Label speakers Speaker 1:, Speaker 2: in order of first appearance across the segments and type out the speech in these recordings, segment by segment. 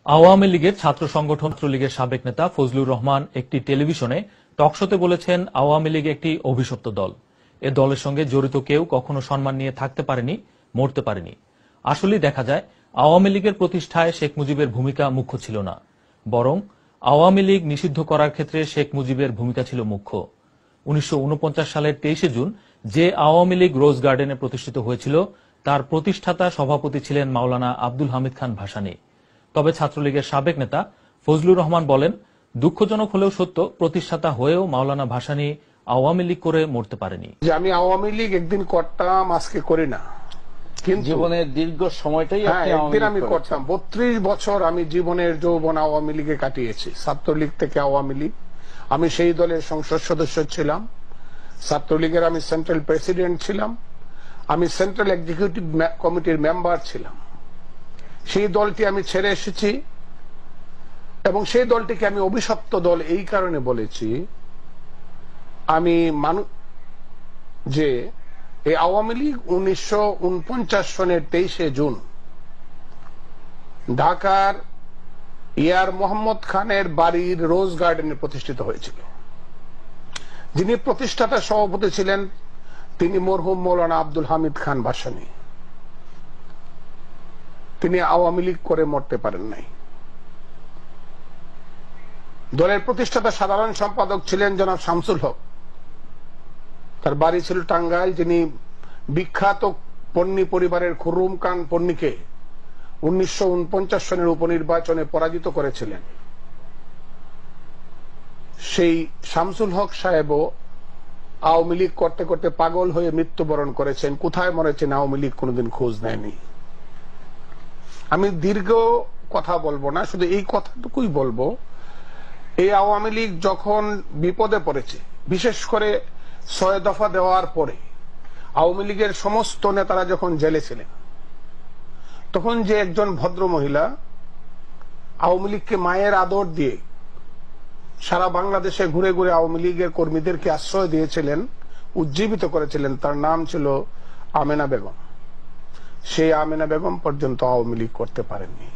Speaker 1: আওয়ামী লীগের ছাত্র সংগঠন ছাত্রলীগের সাবেক নেতা ফজলুর রহমান একটি টেলিভিশনে টকশোতে বলেছেন, আওয়ামী লীগ একটি অভিশপ্ত দল। এ দলের সঙ্গে জড়িত কেউ কখনো সম্মান নিয়ে থাকতে পারেনি, মরতে পারেনি। আসলেই দেখা যায় আওয়ামী লীগের প্রতিষ্ঠায় শেখ মুজিবের ভূমিকা মুখ্য ছিল না, বরং আওয়ামী লীগ নিষিদ্ধ করার ক্ষেত্রে শেখ মুজিবের ভূমিকা ছিল মুখ্য। 1949 সালের 23শে জুন যে আওয়ামী লীগ রোজ গার্ডেনে প্রতিষ্ঠিত হয়েছিল, তার প্রতিষ্ঠাতা সভাপতি ছিলেন মাওলানা আব্দুল হামিদ খান ভাসানী। তবে ছাত্রলীগের সাবেক নেতা ফজলুর রহমান বলেন, দুঃখজনক হলেও সত্য, প্রতিষ্ঠাতা হয়েও মাওলানা ভাসানী আওয়ামী লীগ করে মরতে পারেনি।
Speaker 2: যে আমি আওয়ামী লীগ একদিন করতাম, আজকে করি না, কিন্তু
Speaker 3: জীবনের দীর্ঘ সময়টাই
Speaker 2: একদিন আমি করতাম। 32 বছর আমি জীবনের যৌবন আওয়ামী লীগে কাটিয়েছি। ছাত্রলীগ থেকে আওয়ামী লীগ, আমি সেই দলের সংসদ সদস্য ছিলাম। ছাত্রলীগের আমি সেন্ট্রাল প্রেসিডেন্ট ছিলাম, আমি সেন্ট্রাল এক্সিকিউটিভ কমিটির মেম্বার ছিলাম। সেই দলটি আমি ছেড়ে এসেছি এবং সেই দলটিকে আমি অভিশপ্ত দল এই কারণে বলেছি, আমি যে এই আওয়ামী লীগ 1949 সনের 23শে জুন ঢাকার ইয়ার মোহাম্মদ খানের বাড়ির রোজ গার্ডেনে প্রতিষ্ঠিত হয়েছিল। যিনি প্রতিষ্ঠাতা সভাপতি ছিলেন তিনি মরহুম মৌলানা আব্দুল হামিদ খান ভাসানী। তিনি আওয়ামী লীগ করে মরতে পারেন নাই। দলের প্রতিষ্ঠাতা সাধারণ সম্পাদক ছিলেন জনাব শামসুল হক, তার বাড়ি ছিল টাঙ্গাইল। যিনি বিখ্যাত পন্নী পরিবারের খুররুম খান পন্নীকে 1949 সনের উপনির্বাচনে পরাজিত করেছিলেন। সেই শামসুল হক সাহেবও আওয়ামী লীগ করতে করতে পাগল হয়ে মৃত্যুবরণ করেছেন। কোথায় মরেছেন আওয়ামী লীগ কোনোদিন খোঁজ নেয়নি। আমি দীর্ঘ কথা বলবো না, শুধু এই কথাটুকুই বলবো, এই আওয়ামী লীগ যখন বিপদে পড়েছে, বিশেষ করে 6 দফা দেওয়ার পরে আওয়ামী লীগের সমস্ত নেতারা যখন জেলে ছিলেন, তখন যে একজন ভদ্র মহিলা আওয়ামী লীগকে মায়ের আদর দিয়ে সারা বাংলাদেশে ঘুরে ঘুরে আওয়ামী লীগের কর্মীদেরকে আশ্রয় দিয়েছিলেন, উজ্জীবিত করেছিলেন, তার নাম ছিল আমেনা বেগম। সেই আমেনা বেগম পর্যন্ত আওয়ামী লীগ করতে পারেননি।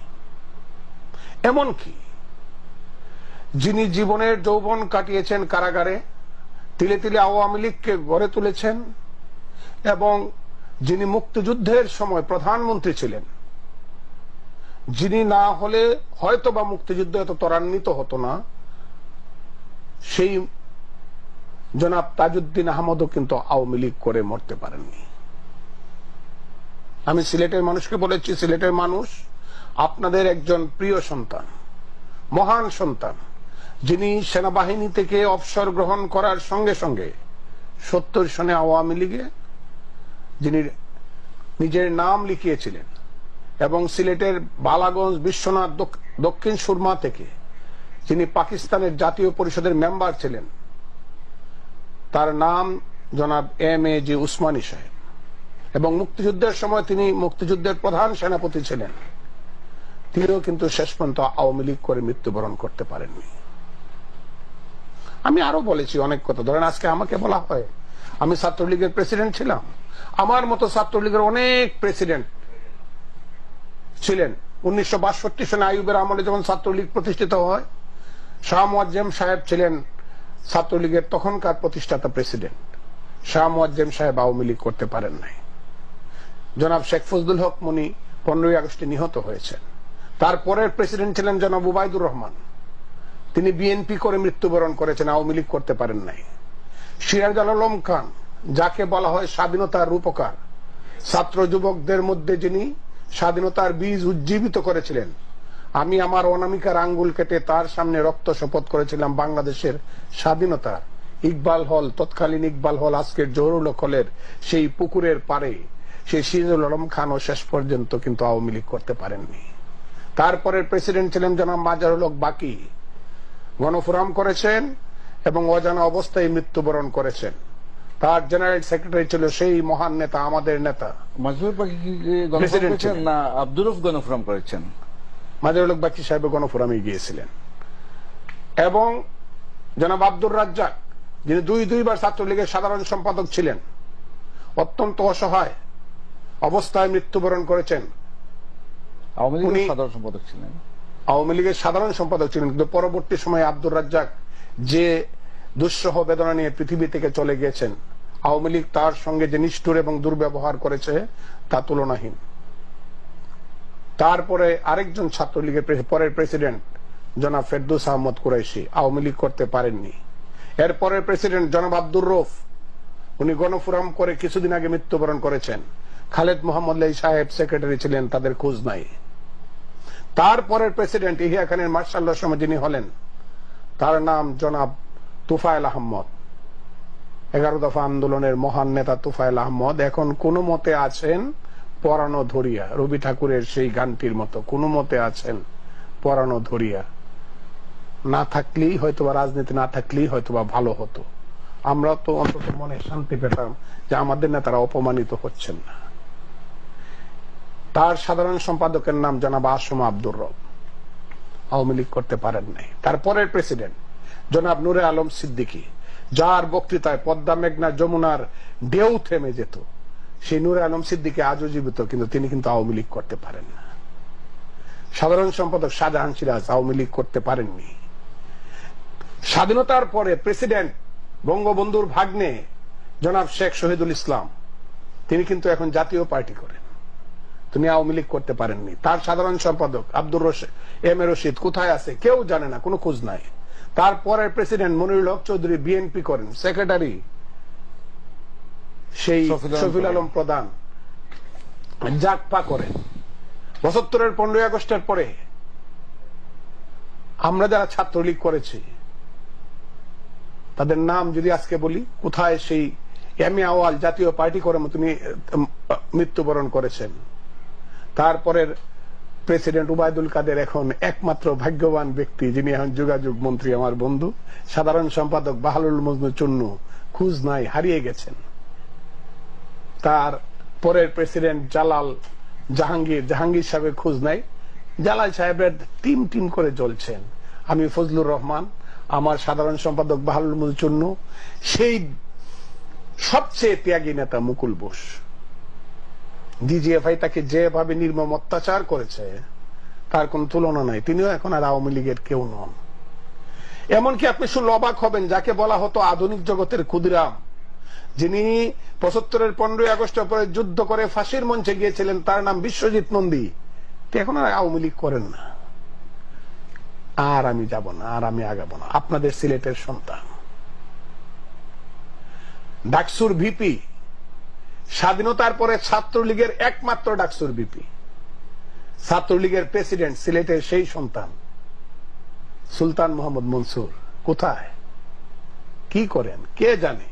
Speaker 2: এমনকি যিনি জীবনের যৌবন কাটিয়েছেন কারাগারে, তিলে তিলে আওয়ামী লীগকে গড়ে তুলেছেন এবং যিনি মুক্তিযুদ্ধের সময় প্রধানমন্ত্রী ছিলেন, যিনি না হলে হয়তো বা মুক্তিযুদ্ধ এত ত্বরান্বিত হতো না, সেই জনাব তাজউদ্দিন আহমদও কিন্তু আওয়ামী লীগ করে মরতে পারেননি। আমি সিলেটের মানুষকে বলেছি, সিলেটের মানুষ আপনাদের একজন প্রিয় সন্তান, মহান সন্তান, যিনি সেনাবাহিনী থেকে অবসর গ্রহণ করার সঙ্গে সঙ্গে 70 সনে আওয়ামী লীগে যিনি নিজের নাম লিখিয়েছিলেন এবং সিলেটের বালাগঞ্জ বিশ্বনাথ দক্ষিণ সুরমা থেকে যিনি পাকিস্তানের জাতীয় পরিষদের মেম্বার ছিলেন, তার নাম জনাব MAG উসমানী সাহেব। এবং মুক্তিযুদ্ধের সময় তিনি মুক্তিযুদ্ধের প্রধান সেনাপতি ছিলেন। তিনিও কিন্তু শেষ পর্যন্ত আওয়ামী লীগ করে মৃত্যুবরণ করতে পারেননি। আমি আরো বলেছি অনেক কথা। ধরেন আজকে আমাকে বলা হয় আমি ছাত্রলীগের প্রেসিডেন্ট ছিলাম, আমার মতো ছাত্রলীগের অনেক প্রেসিডেন্ট ছিলেন। 1962 সনে আইয়ুবের আমলে যখন ছাত্রলীগ প্রতিষ্ঠিত হয়, শাহ মুয়াজ্জেম সাহেব ছিলেন ছাত্রলীগের তখনকার প্রতিষ্ঠাতা প্রেসিডেন্ট। শাহ মুয়াজ্জেম সাহেব আওয়ামী লীগ করতে পারেন নাই। জনাব শেখ ফজলুল হক মনি 15ই আগস্টে নিহত হয়েছেন। তারপরের প্রেসিডেন্ট ছিলেন জনাব উবাইদুর রহমান, তিনি বিএনপি করে মৃত্যুবরণ করেছেন, আওয়ামী লীগ করতে পারেন নাই। সিরাজ আলম খান, যাকে বলা হয় স্বাধীনতার রূপকার, ছাত্র যুবকদের মধ্যে যিনি স্বাধীনতার বীজ উজ্জীবিত করেছিলেন, আমি আমার অনামিকার আঙ্গুল কেটে তার সামনে রক্ত শপথ করেছিলাম বাংলাদেশের স্বাধীনতা। ইকবাল হল, তৎকালীন ইকবাল হল, আজকের জহুরুল হলের সেই পুকুরের পারে সেই সিরাজুল আলম খানও শেষ পর্যন্ত কিন্তু আওয়ামী লীগ করতে পারেননি। তারপরের প্রেসিডেন্ট ছিলেন জনাব মাজারুল হক বাকি, গণফোরাম করেছেন এবং অজানা অবস্থায় মৃত্যুবরণ করেছেন। তার জেনারেল সেক্রেটারি ছিল সেই মহান নেতা, আমাদের নেতা
Speaker 3: মাজরুল বাকি করেছেন না আব্দুর রউফ গণফোরাম করেছেন?
Speaker 2: মাজরুল হক বাকি সাহেব গণফোরামে গিয়েছিলেন। এবং জনাব আব্দুর রাজ্জাক, যিনি দুইবার ছাত্রলীগের সাধারণ সম্পাদক ছিলেন, অত্যন্ত অসহায় অবস্থায় মৃত্যুবরণ করেছেন।
Speaker 3: আওয়ামী লীগের সাধারণ সম্পাদক ছিলেন।
Speaker 2: আওয়ামী লীগের সাধারণ সম্পাদক ছিলেন, কিন্তু পরবর্তী সময়ে আব্দুর রাজ্জাক যে দুঃসহ বেদনা নিয়ে পৃথিবী থেকে চলে গিয়েছেন, আওয়ামী লীগ তার সঙ্গে যে নিষ্ঠুর এবং দুর্ব্যবহার করেছে তা তুলনাহীন। তারপরে আরেকজন ছাত্রলীগের পরের প্রেসিডেন্ট জনাব ফেরদৌস আহমদ কুরাইশি আওয়ামী লীগ করতে পারেননি। এরপরের প্রেসিডেন্ট জনাব আব্দুর রউফ, উনি গণফোরাম করে কিছুদিন আগে মৃত্যুবরণ করেছেন। খালেদ মোহাম্মদ লাই সাহেব সেক্রেটারি ছিলেন, তাদের খোঁজ নাই। তারপরের প্রেসিডেন্ট ইহিয়া খানের মার্শাল্লার সময় যিনি হলেন, তার নাম জনাব তুফায়েল আহমদ, 11 দফা আন্দোলনের মহান নেতা তুফায়েল আহমদ। এখন কোন মতে আছেন পরানো ধরিয়া, রবি ঠাকুরের সেই গানটির মতো, কোন মতে আছেন পরানো ধরিয়া। না থাকলেই হয়তোবা রাজনীতি না থাকলেই হয়তোবা ভালো হতো, আমরা তো অন্তত মনে শান্তি পেতাম যে আমাদের নেতারা অপমানিত হচ্ছেন না। তার সাধারণ সম্পাদকের নাম জনাব আসম আব্দুর রব, আওয়ামী লীগ করতে পারেন নাই। তারপরের প্রেসিডেন্ট জনাব নূরে আলম সিদ্দিকী, যার বক্তৃতায় পদ্মা মেঘনা যমুনার ঢেউ থেমে যেত, সেই নূরে আলম সিদ্দিকী আজও জীবিত, কিন্তু তিনি কিন্তু আওয়ামী লীগ করতে পারেন না। সাধারণ সম্পাদক শাহজাহান সিরাজ আওয়ামী লীগ করতে পারেননি। স্বাধীনতার পরে প্রেসিডেন্ট বঙ্গবন্ধুর ভাগ্নে জনাব শেখ শহীদুল ইসলাম, তিনি কিন্তু এখন জাতীয় পার্টি করেন, তিনি আওয়ামী লীগ করতে পারেননি। তার সাধারণ সম্পাদক আব্দুর এম এ রশিদ কোথায় আছে কেউ জানে না, কোনো খোঁজ নাই। তারপরের প্রেসিডেন্ট মনিরুল হক চৌধুরী বিএনপি করেন, সেক্রেটারি সেই শফিউল আলম প্রধান জাকপা করেন। ৭৫-এর 15ই আগস্টের পরে আমরা যারা ছাত্রলীগ করেছি তাদের নাম যদি আজকে বলি, কোথায় সেই এম এ আওয়াল জাতীয় পার্টি করে তিনি মৃত্যুবরণ করেছেন। তারপরের প্রেসিডেন্ট উবায়দুল কাদের এখন একমাত্র ভাগ্যবান ব্যক্তি যিনি এখন যোগাযোগ মন্ত্রী, আমার বন্ধু। সাধারণ সম্পাদক বাহালুল মজনু চুন্নু, খুঁজ নাই, হারিয়ে গেছেন। তার পরের প্রেসিডেন্ট জাহাঙ্গীর সাহেবের খোঁজ নাই। জালাল সাহেবের টিম টিম করে চলছেন। আমি ফজলুর রহমান, আমার সাধারণ সম্পাদক বাহালুল মজনু চুন্নু, সেই সবচেয়ে ত্যাগী নেতা মুকুল বোস। ডিজিএফআই তাকে যেভাবে নির্মম অত্যাচার করেছে তার কোন তুলনা নাই। তিনিও এখন আর আওয়ামী লীগের কেউ নন। এমনকি আপনি শুনলে অবাক হবেন, যাকে বলা হতো আধুনিক জগতের ক্ষুদিরাম, যিনি ৭৫-এর 15ই আগস্টের পরে যুদ্ধ করে ফাঁসির মঞ্চে গিয়েছিলেন, তার নাম বিশ্বজিৎ নন্দী, এখন আর আওয়ামী লীগ করেন না। আর আমি যাব না, আর আমি আগাবো না। আপনাদের সিলেটের সন্তান, ডাকসুর ভিপি, স্বাধীনতার পরে ছাত্রলীগের একমাত্র ডাকসুর ভিপি, ছাত্রলীগের প্রেসিডেন্ট, সিলেটের সেই সন্তান সুলতান মোহাম্মদ মনসুর, কোথায় কি করেন কে জানে।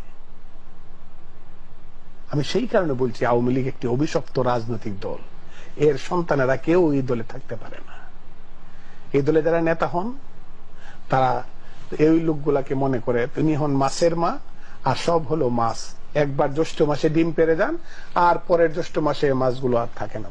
Speaker 2: আমি সেই কারণে বলছি আওয়ামী লীগ একটি অভিশপ্ত রাজনৈতিক দল, এর সন্তানেরা কেউ এই দলে থাকতে পারে না। এই দলে যারা নেতা হন তারা এই লোকগুলাকে মনে করে তিনি হন মাছের মা, আর সব হলো মাছ। একবার জ্যৈষ্ঠ মাসে ডিম পেড়ে যান, আর পরের জ্যৈষ্ঠ মাসে মাছগুলো আর থাকে না।